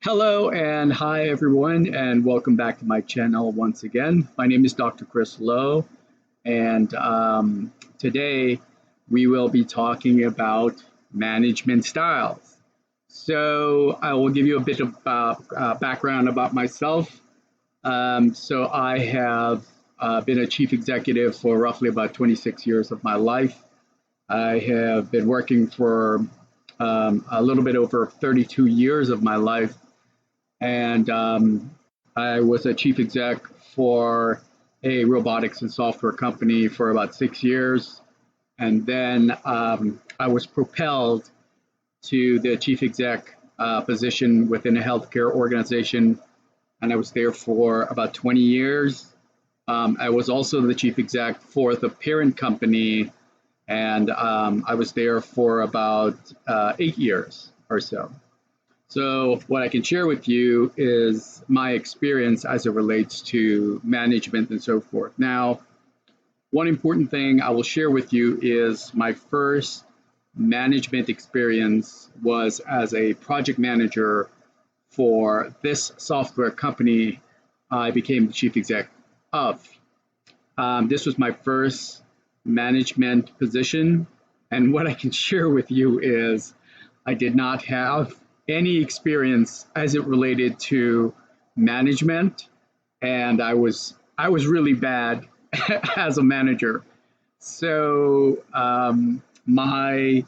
Hello and hi everyone, and welcome back to my channel once again. My name is Dr. Chris Lowe, and today we will be talking about management styles. So I will give you a bit of background about myself. So I have been a chief executive for roughly about 26 years of my life. I have been working for a little bit over 32 years of my life, and I was a chief exec for a robotics and software company for about 6 years. And then I was propelled to the chief exec position within a healthcare organization, and I was there for about 20 years. I was also the chief exec for the parent company, and I was there for about 8 years or so. So what I can share with you is my experience as it relates to management and so forth. Now, one important thing I will share with you is my first management experience was as a project manager for this software company I became the chief exec of. This was my first management position, and what I can share with you is I did not have any experience as it related to management, and I was really bad as a manager. So my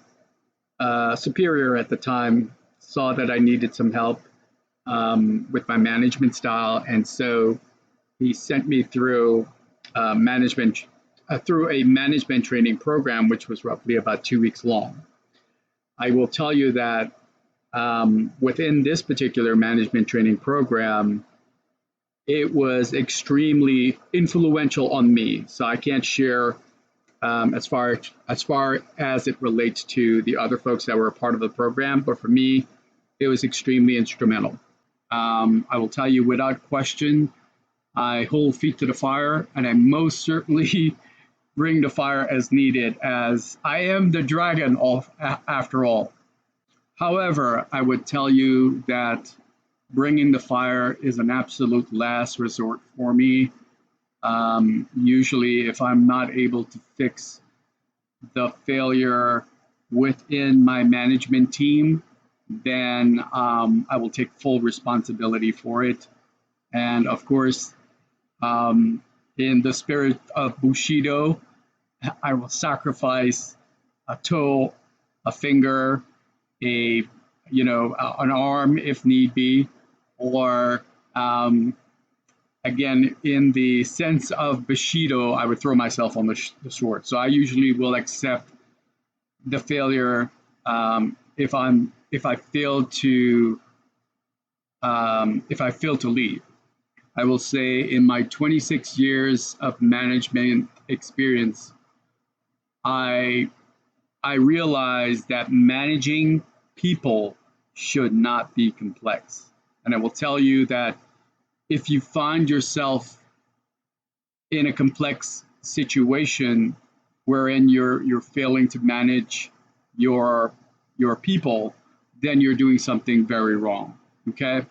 superior at the time saw that I needed some help with my management style, and so he sent me management through a management training program, which was roughly about 2 weeks long. I will tell you that within this particular management training program, it was extremely influential on me. So I can't share as far as it relates to the other folks that were a part of the program, but for me, it was extremely instrumental. I will tell you without question, I hold feet to the fire, and I most certainly bring the fire as needed, as I am the dragon after all. However, I would tell you that bringing the fire is an absolute last resort for me. Usually, if I'm not able to fix the failure within my management team, then I will take full responsibility for it. And of course, in the spirit of Bushido, I will sacrifice a toe, a finger, an arm if need be, or again, in the sense of Bushido, I would throw myself on the sword. So I usually will accept the failure if I fail to lead. I will say in my 26 years of management experience, I realized that managing people should not be complex. And I will tell you that if you find yourself in a complex situation wherein you're failing to manage your people, then you're doing something very wrong. Okay?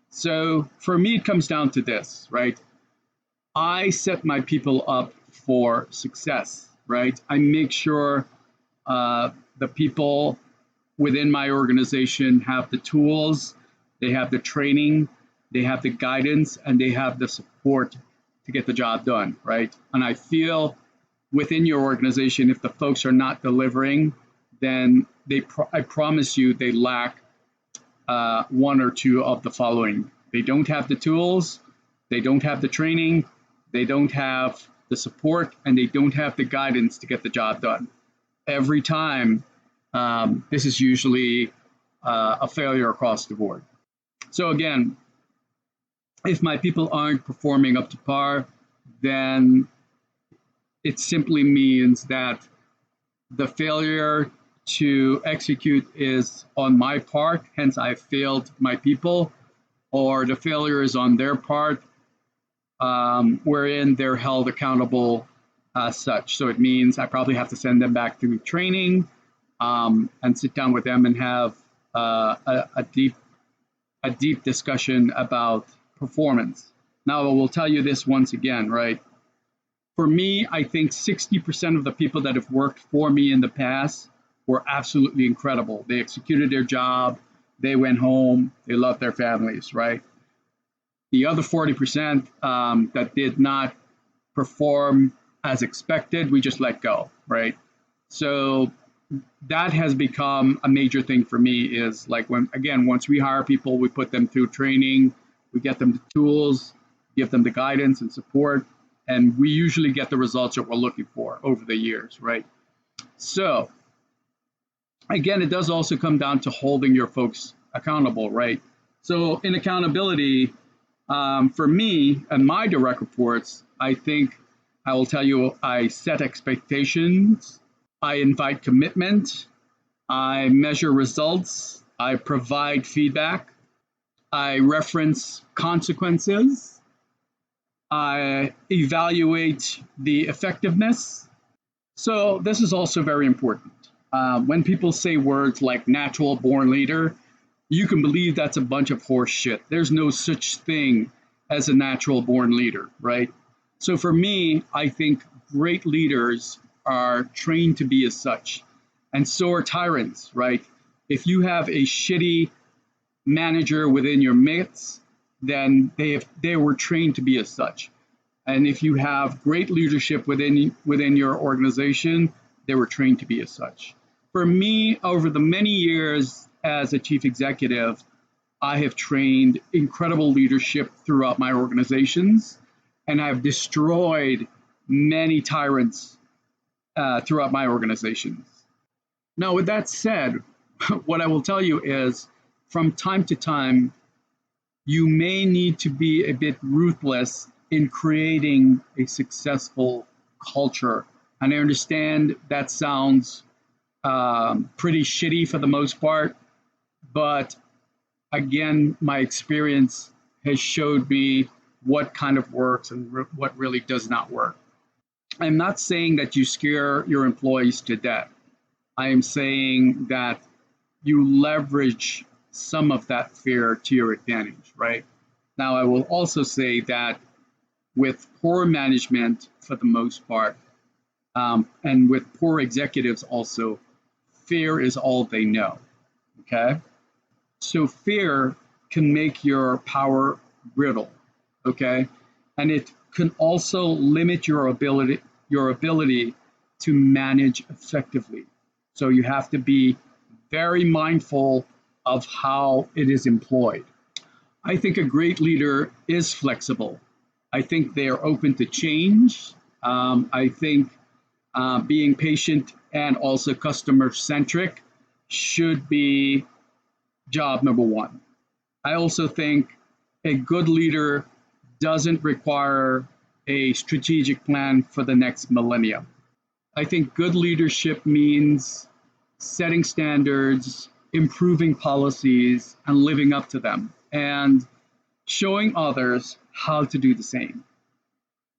So for me, it comes down to this, right? I set my people up for success, right? I make sure the people within my organization have the tools, they have the training, they have the guidance, and they have the support to get the job done, right? And I feel within your organization, if the folks are not delivering, then I promise you they lack one or two of the following. They don't have the tools, they don't have the training, they don't have the support, and they don't have the guidance to get the job done. Every time, this is usually a failure across the board. So again, if my people aren't performing up to par, then it simply means that the failure to execute is on my part, hence I failed my people, or the failure is on their part, wherein they're held accountable as such. So it means I probably have to send them back through training and sit down with them and have a deep a deep discussion about performance. Now, I will tell you this once again, right? For me, I think 60% of the people that have worked for me in the past were absolutely incredible. They executed their job, they went home, they loved their families, right? The other 40% that did not perform as expected, we just let go, right? So that has become a major thing for me is like when, again, once we hire people, we put them through training, we get them the tools, give them the guidance and support, and we usually get the results that we're looking for over the years, right? So again, it does also come down to holding your folks accountable, right? So in accountability, for me and my direct reports, I think I will tell you, I set expectations, I invite commitment, I measure results, I provide feedback, I reference consequences, I evaluate the effectiveness. So this is also very important. When people say words like natural born leader, you can believe that's a bunch of horse shit. There's no such thing as a natural born leader, right? So for me, I think great leaders are trained to be as such. And so are tyrants, right? If you have a shitty manager within your midst, then they were trained to be as such. And if you have great leadership within your organization, they were trained to be as such. For me, over the many years as a chief executive, I have trained incredible leadership throughout my organizations, and I've destroyed many tyrants throughout my organizations. Now, with that said, what I will tell you is from time to time, you may need to be a bit ruthless in creating a successful culture. And I understand that sounds pretty shitty for the most part, but again, my experience has showed me what kind of works and what really does not work. I'm not saying that you scare your employees to death. I am saying that you leverage some of that fear to your advantage, right? Now, I will also say that with poor management, for the most part, and with poor executives also, fear is all they know, okay? So fear can make your power brittle, okay? And it can also limit your ability to manage effectively. So you have to be very mindful of how it is employed. I think a great leader is flexible. I think they are open to change. I think being patient and also customer centric should be job number one. I also think a good leader doesn't require a strategic plan for the next millennium. I think good leadership means setting standards, improving policies, and living up to them, and showing others how to do the same.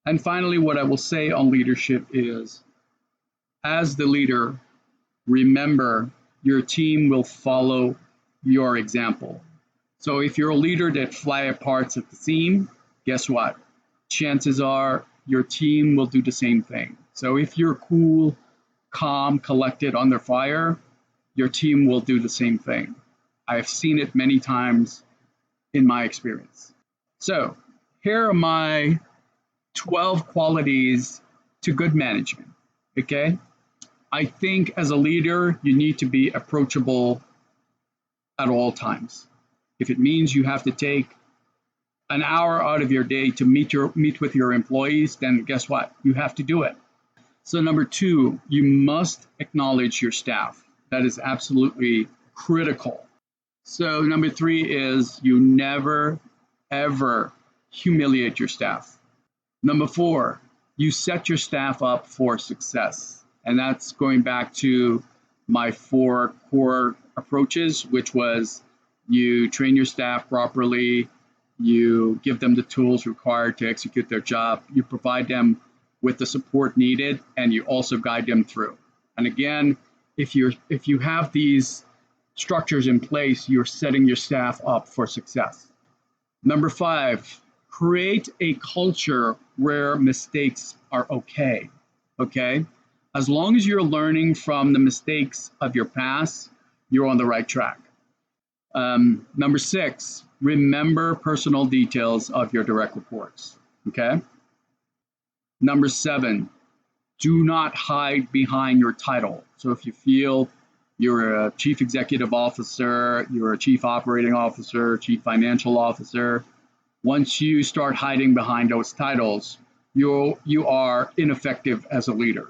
And finally, what I will say on leadership is, as the leader, remember your team will follow your example. So if you're a leader that fly apart at the seam, guess what? Chances are your team will do the same thing. So if you're cool, calm, collected under fire, your team will do the same thing. I've seen it many times in my experience. So here are my 12 qualities to good management, okay? I think as a leader, you need to be approachable at all times. If it means you have to take an hour out of your day to meet with your employees, then guess what? You have to do it. So number two, you must acknowledge your staff. That is absolutely critical. So number three is you never, ever humiliate your staff. Number four, you set your staff up for success. And that's going back to my 4 core approaches, which was you train your staff properly, you give them the tools required to execute their job, you provide them with the support needed, and you also guide them through. And again, if you have these structures in place, you're setting your staff up for success. Number 5, create a culture where mistakes are okay. Okay? As long as you're learning from the mistakes of your past, you're on the right track. Number 6, remember personal details of your direct reports. Okay? Number 7, do not hide behind your title. So if you feel you're a chief executive officer, you're a chief operating officer, chief financial officer, once you start hiding behind those titles, you are ineffective as a leader.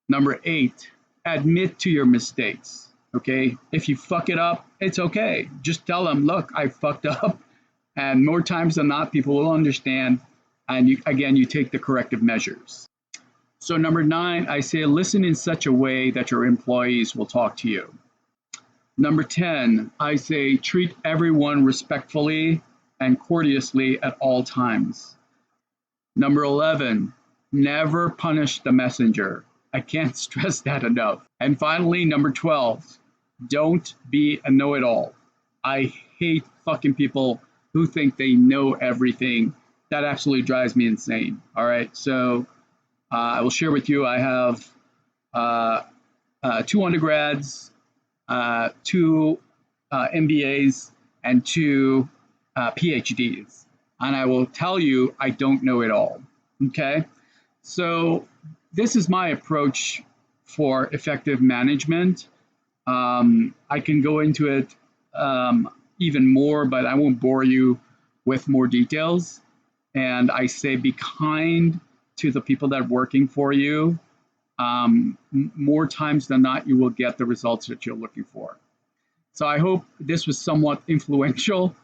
Number 8, admit to your mistakes. Okay, if you fuck it up, it's okay. Just tell them, look, I fucked up, and more times than not, people will understand. And you take the corrective measures. So number 9, I say listen in such a way that your employees will talk to you. Number 10, I say treat everyone respectfully and courteously at all times. Number 11, never punish the messenger. I can't stress that enough. And finally, number 12, don't be a know-it-all. I hate fucking people who think they know everything. That absolutely drives me insane. All right, so I will share with you, I have 2 undergrads, 2 MBAs, and 2 PhDs. And I will tell you, I don't know it all. Okay? So this is my approach for effective management. I can go into it even more, but I won't bore you with more details. And I say be kind to the people that are working for you. More times than not, you will get the results that you're looking for. So I hope this was somewhat influential.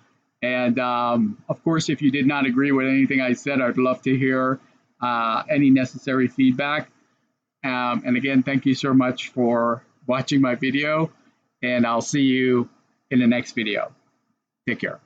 And of course, if you did not agree with anything I said, I'd love to hear any necessary feedback. And again, thank you so much for watching my video, and I'll see you in the next video. Take care.